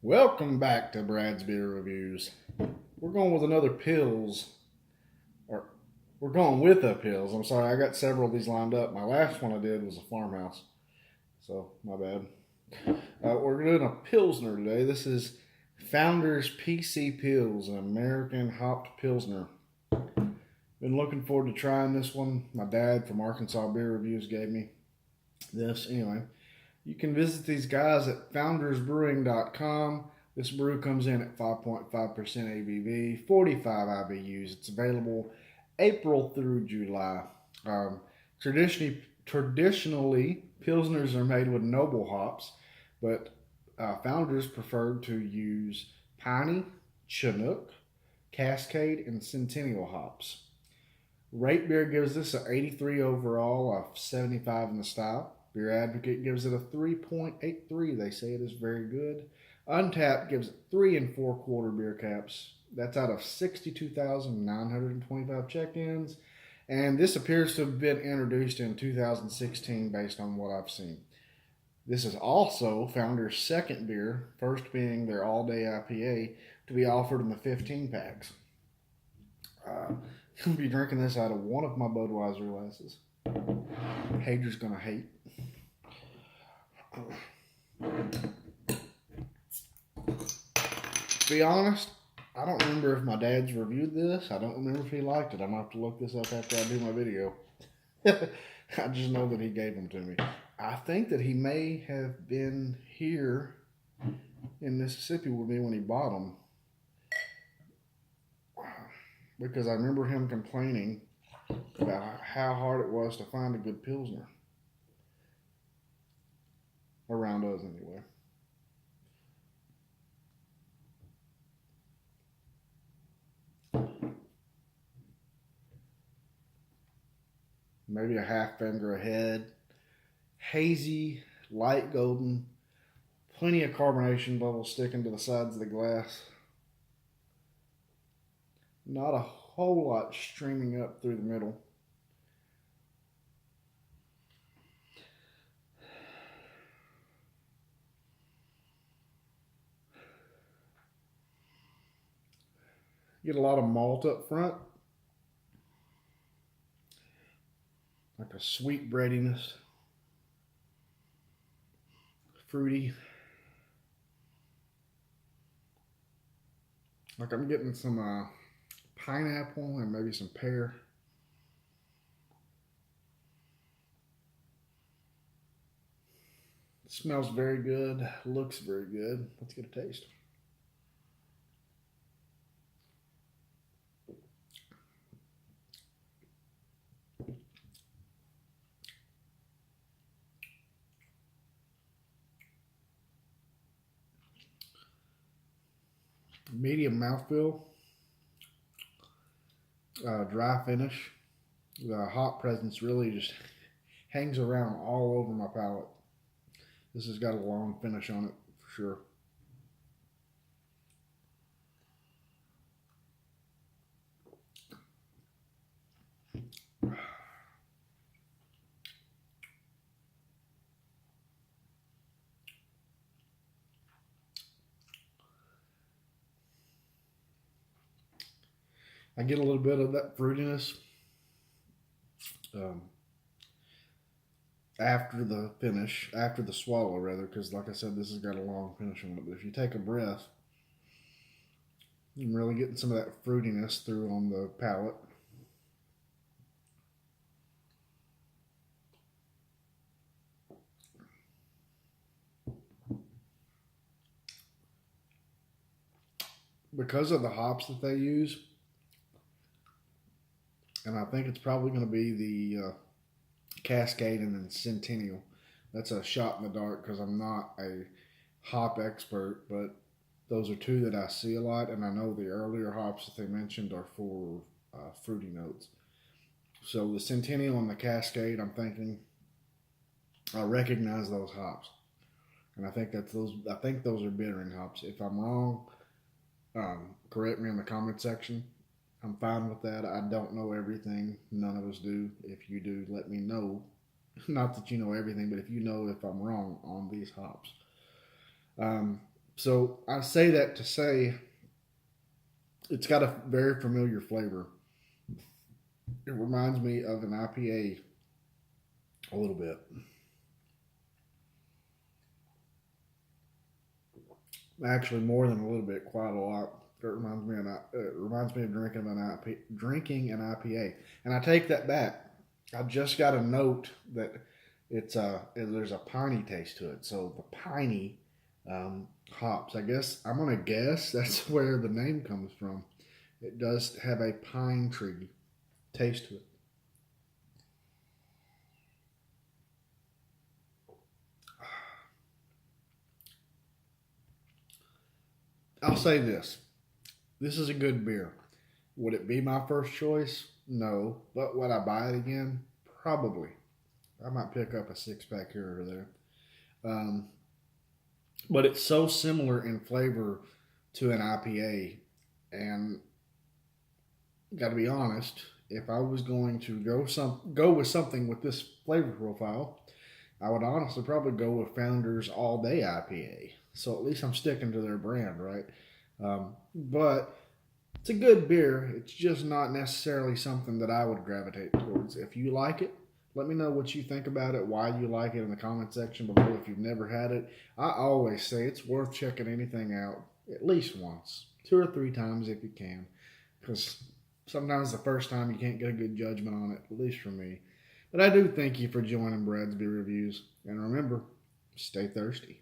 Welcome back to Brad's Beer Reviews. We're going with another Pils, or we're going with a Pils. I'm sorry, I got several of these lined up. My last one I did was a farmhouse, so my bad. We're doing a Pilsner today. This is Founders PC Pils, an American hopped Pilsner. Been looking forward to trying this one. My dad from Arkansas Beer Reviews gave me this. Anyway, you can visit these guys at foundersbrewing.com. This brew comes in at 5.5% ABV, 45 IBUs. It's available April through July. Traditionally, Pilsners are made with noble hops, but Founders preferred to use Piney, Chinook, Cascade, and Centennial hops. Rate Beer gives this an 83 overall, a 75 in the style. Beer Advocate gives it a 3.83. They say it is very good. Untapped gives it 3 4/4 beer caps. That's out of 62,925 check-ins. And this appears to have been introduced in 2016 based on what I've seen. This is also Founder's second beer, first being their all-day IPA, to be offered in the 15 packs. I'll be drinking this out of one of my Budweiser glasses. Hager's gonna hate. To be honest, I don't remember if my dad's reviewed this. I don't remember if he liked it. I'm gonna have to look this up after I do my video. I just know that he gave them to me. I think that he may have been here in Mississippi with me when he bought them, because I remember him complaining about how hard it was to find a good Pilsner. Around us, anyway. Maybe a half finger ahead. Hazy, light golden, plenty of carbonation bubbles sticking to the sides of the glass. Not a whole lot streaming up through the middle. Get a lot of malt up front, like a sweet breadiness, fruity. Like I'm getting some pineapple and maybe some pear. It smells very good, looks very good. Let's get a taste. Medium mouthfeel, dry finish. The hop presence really just hangs around all over my palate. This has got a long finish on it for sure. I get a little bit of that fruitiness um, after the finish, after the swallow, rather, because like I said, this has got a long finish on it. But if you take a breath, I'm really getting some of that fruitiness through on the palate. Because of the hops that they use, and I think it's probably going to be the Cascade and then Centennial. That's a shot in the dark because I'm not a hop expert, but those are two that I see a lot, and I know the earlier hops that they mentioned are for fruity notes. So the Centennial and the Cascade, I'm thinking I recognize those hops, and I think that's those. I think those are bittering hops. If I'm wrong, correct me in the comment section. I'm fine with that. I don't know everything. None of us do. If you do, let me know. Not that you know everything, but if you know if I'm wrong on these hops. Um, So I say that to say it's got a very familiar flavor. It reminds me of an IPA a little bit. Actually, more than a little bit, quite a lot. It reminds me of drinking an IPA, and I take that back. I just got a note that there's a piney taste to it. So the piney hops. I guess I'm gonna guess that's where the name comes from. It does have a pine tree taste to it. I'll say this: this is a good beer. Would it be my first choice? No. But would I buy it again? Probably. I might pick up a 6 pack here or there. Um, but it's so similar in flavor to an IPA. And got to be honest, if I was going to go with something with this flavor profile, I would honestly probably go with Founders All Day IPA. So at least I'm sticking to their brand, right? But it's a good beer. It's just not necessarily something that I would gravitate towards. If you like it, let me know what you think about it, why you like it in the comment section below if you've never had it. I always say it's worth checking anything out at least once, 2 or 3 times if you can, because sometimes the first time you can't get a good judgment on it, at least for me. But I do thank you for joining Brad's Beer Reviews, and remember, stay thirsty.